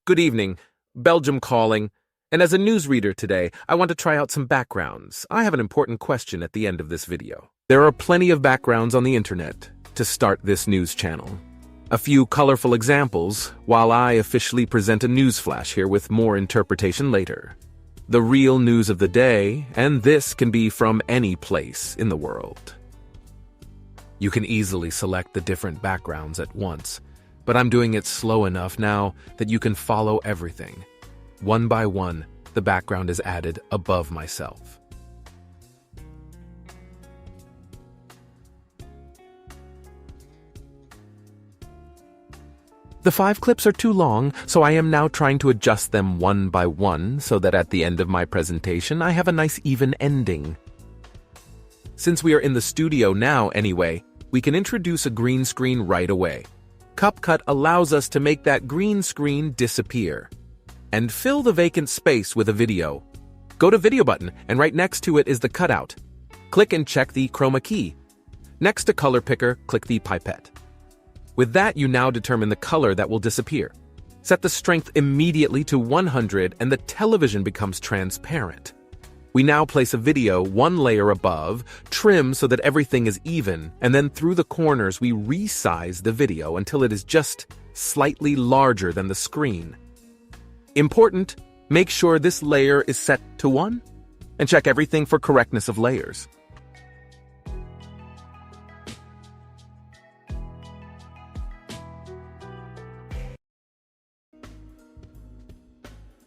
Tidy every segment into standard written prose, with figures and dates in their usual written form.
Good evening, Belgium calling, and as a newsreader today, I want to try out some backgrounds. I have an important question at the end of this video. There are plenty of backgrounds on the internet to start this news channel. A few colorful examples, while I officially present a news flash here with more interpretation later. The real news of the day, and this can be from any place in the world. You can easily select the different backgrounds at once, but I'm doing it slow enough now that you can follow everything. One by one, the background is added above myself. The 5 clips are too long, so I am now trying to adjust them one by one so that at the end of my presentation I have a nice even ending. Since we are in the studio now anyway, we can introduce a green screen right away. CapCut allows us to make that green screen disappear and fill the vacant space with a video. Go to Video button, and right next to it is the cutout. Click and check the chroma key. Next to Color Picker, click the pipette. With that, you now determine the color that will disappear. Set the strength immediately to 100 and the television becomes transparent. We now place a video one layer above, trim so that everything is even, and then through the corners we resize the video until it is just slightly larger than the screen. Important, make sure this layer is set to 1, and check everything for correctness of layers.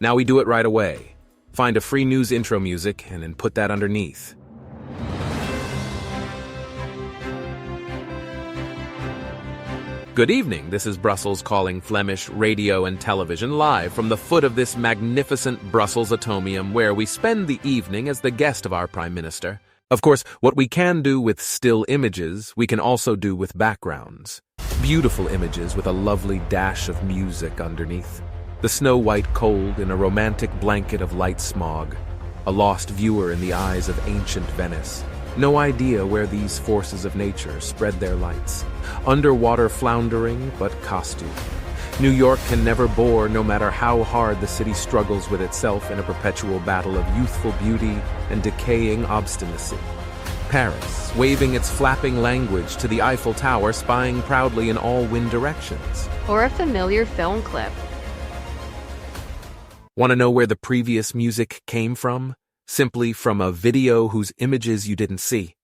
Now we do it right away. Find a free news intro music and then put that underneath. Good evening, this is Brussels calling Flemish radio and television live from the foot of this magnificent Brussels Atomium where we spend the evening as the guest of our Prime Minister. Of course, what we can do with still images, we can also do with backgrounds. Beautiful images with a lovely dash of music underneath. The snow-white cold in a romantic blanket of light smog. A lost viewer in the eyes of ancient Venice. No idea where these forces of nature spread their lights. Underwater floundering, but costume. New York can never bore no matter how hard the city struggles with itself in a perpetual battle of youthful beauty and decaying obstinacy. Paris, waving its flapping language to the Eiffel Tower, spying proudly in all wind directions. Or a familiar film clip. Want to know where the previous music came from? Simply from a video whose images you didn't see.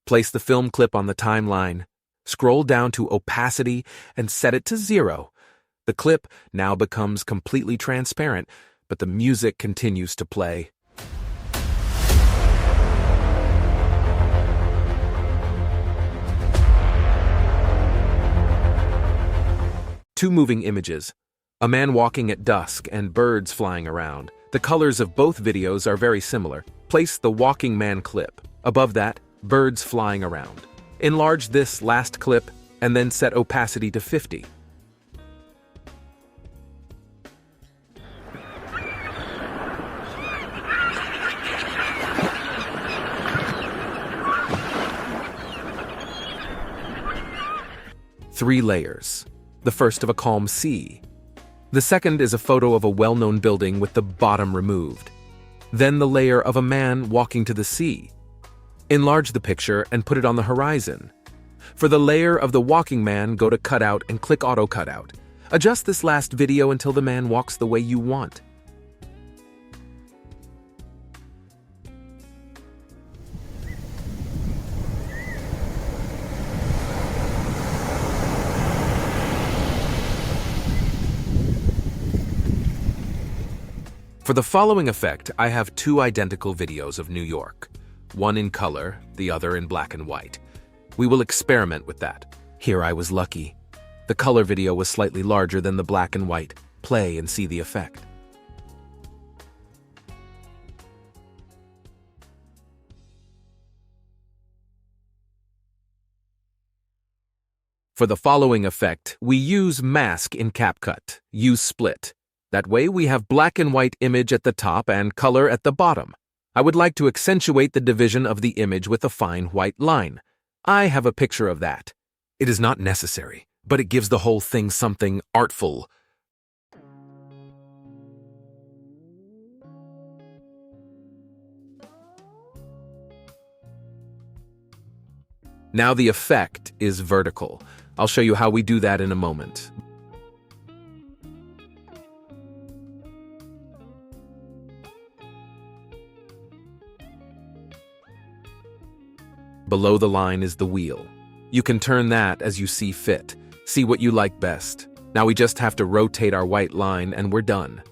Place the film clip on the timeline, scroll down to opacity, and set it to 0. The clip now becomes completely transparent, but the music continues to play. Two moving images. A man walking at dusk and birds flying around. The colors of both videos are very similar. Place the walking man clip. Above that, birds flying around. Enlarge this last clip and then set opacity to 50. Three layers. The first of a calm sea. The second is a photo of a well-known building with the bottom removed. Then the layer of a man walking to the sea. Enlarge the picture and put it on the horizon. For the layer of the walking man, go to Cutout and click Auto Cutout. Adjust this last video until the man walks the way you want. For the following effect, I have 2 identical videos of New York. One in color, the other in black and white. We will experiment with that. Here I was lucky. The color video was slightly larger than the black and white. Play and see the effect. For the following effect, we use Mask in CapCut. Use Split. That way we have black and white image at the top and color at the bottom. I would like to accentuate the division of the image with a fine white line. I have a picture of that. It is not necessary, but it gives the whole thing something artful. Now the effect is vertical. I'll show you how we do that in a moment. Below the line is the wheel. You can turn that as you see fit. See what you like best. Now we just have to rotate our white line and we're done.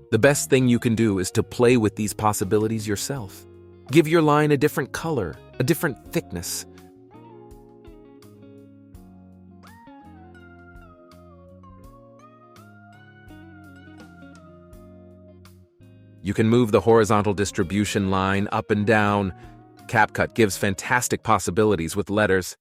The best thing you can do is to play with these possibilities yourself. Give your line a different color, a different thickness. You can move the horizontal distribution line up and down. CapCut gives fantastic possibilities with letters.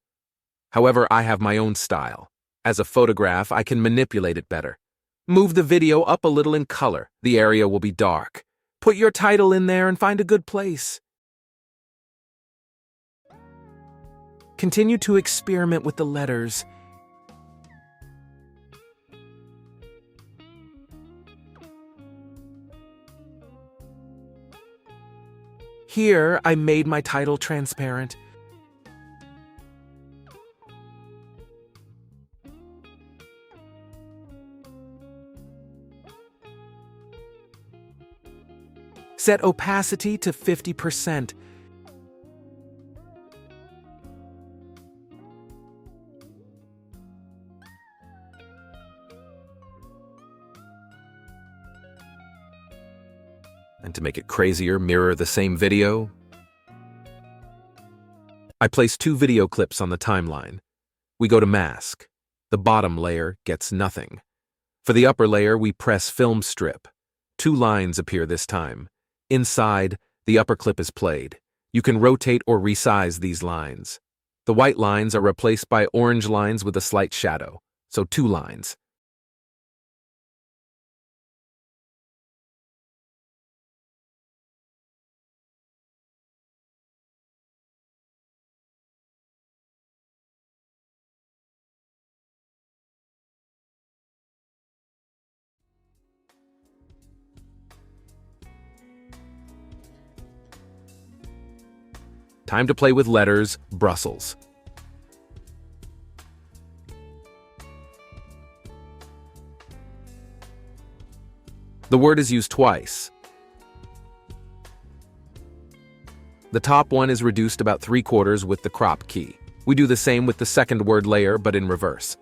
However, I have my own style. As a photograph, I can manipulate it better. Move the video up a little in color. The area will be dark. Put your title in there and find a good place. Continue to experiment with the letters. Here, I made my title transparent. Set opacity to 50%. And to make it crazier, mirror the same video. I place 2 video clips on the timeline. We go to mask. The bottom layer gets nothing. For the upper layer, we press film strip. 2 lines appear this time. Inside, the upper clip is played. You can rotate or resize these lines. The white lines are replaced by orange lines with a slight shadow, so 2 lines. Time to play with letters, Brussels. The word is used twice. The top one is reduced about 3/4 with the crop key. We do the same with the second word layer, but in reverse.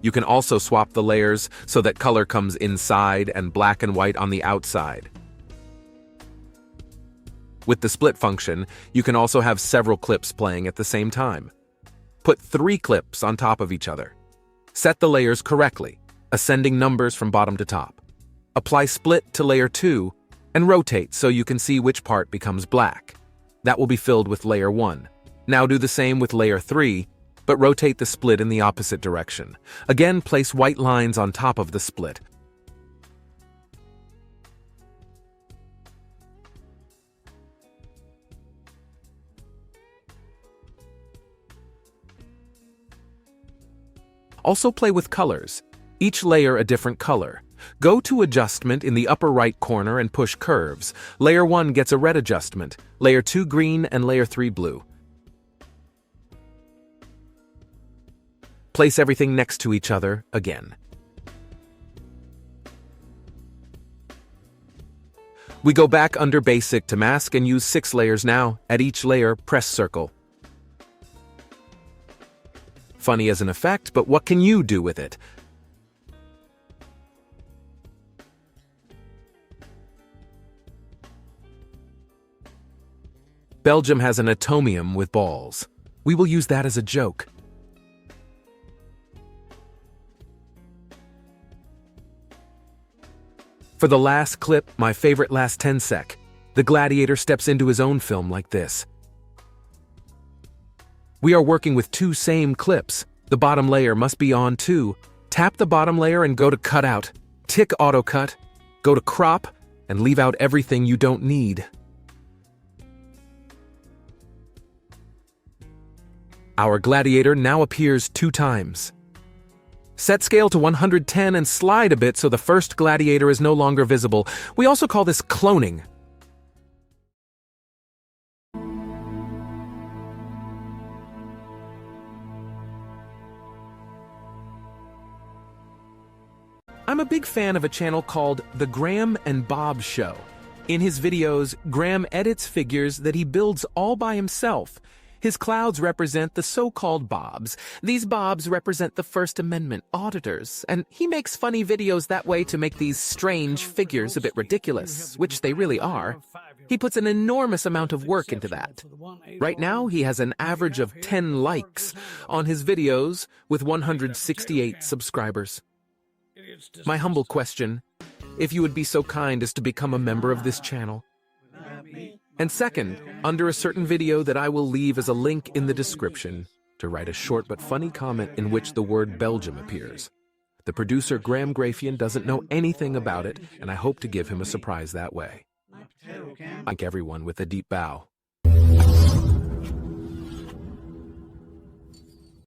You can also swap the layers so that color comes inside and black and white on the outside. With the split function, you can also have several clips playing at the same time. Put 3 clips on top of each other. Set the layers correctly, ascending numbers from bottom to top. Apply split to layer 2 and rotate so you can see which part becomes black. That will be filled with layer 1. Now do the same with layer 3, but rotate the split in the opposite direction. Again, place white lines on top of the split. Also play with colors. Each layer a different color. Go to Adjustment in the upper right corner and push Curves. Layer 1 gets a red adjustment, layer 2 green, and layer 3 blue. Place everything next to each other again. We go back under Basic to Mask and use 6 layers now. At each layer, press Circle. Funny as an effect, but what can you do with it? Belgium has an atomium with balls. We will use that as a joke. For the last clip, my favorite last 10 sec, the gladiator steps into his own film like this. We are working with 2 same clips. The bottom layer must be on too. Tap the bottom layer and go to Cutout. Tick Auto Cut. Go to Crop and leave out everything you don't need. Our gladiator now appears 2 times. Set scale to 110 and slide a bit so the first gladiator is no longer visible. We also call this cloning. I'm a big fan of a channel called The Graham and Bob Show. In his videos, Graham edits figures that he builds all by himself. His clouds represent the so-called Bobs. These Bobs represent the First Amendment auditors, and he makes funny videos that way to make these strange figures a bit ridiculous, which they really are. He puts an enormous amount of work into that. Right now, he has an average of 10 likes on his videos with 168 subscribers. My humble question, if you would be so kind as to become a member of this channel. And second, under a certain video that I will leave as a link in the description, to write a short but funny comment in which the word Belgium appears. The producer Graham Grafian doesn't know anything about it, and I hope to give him a surprise that way. Thank everyone with a deep bow.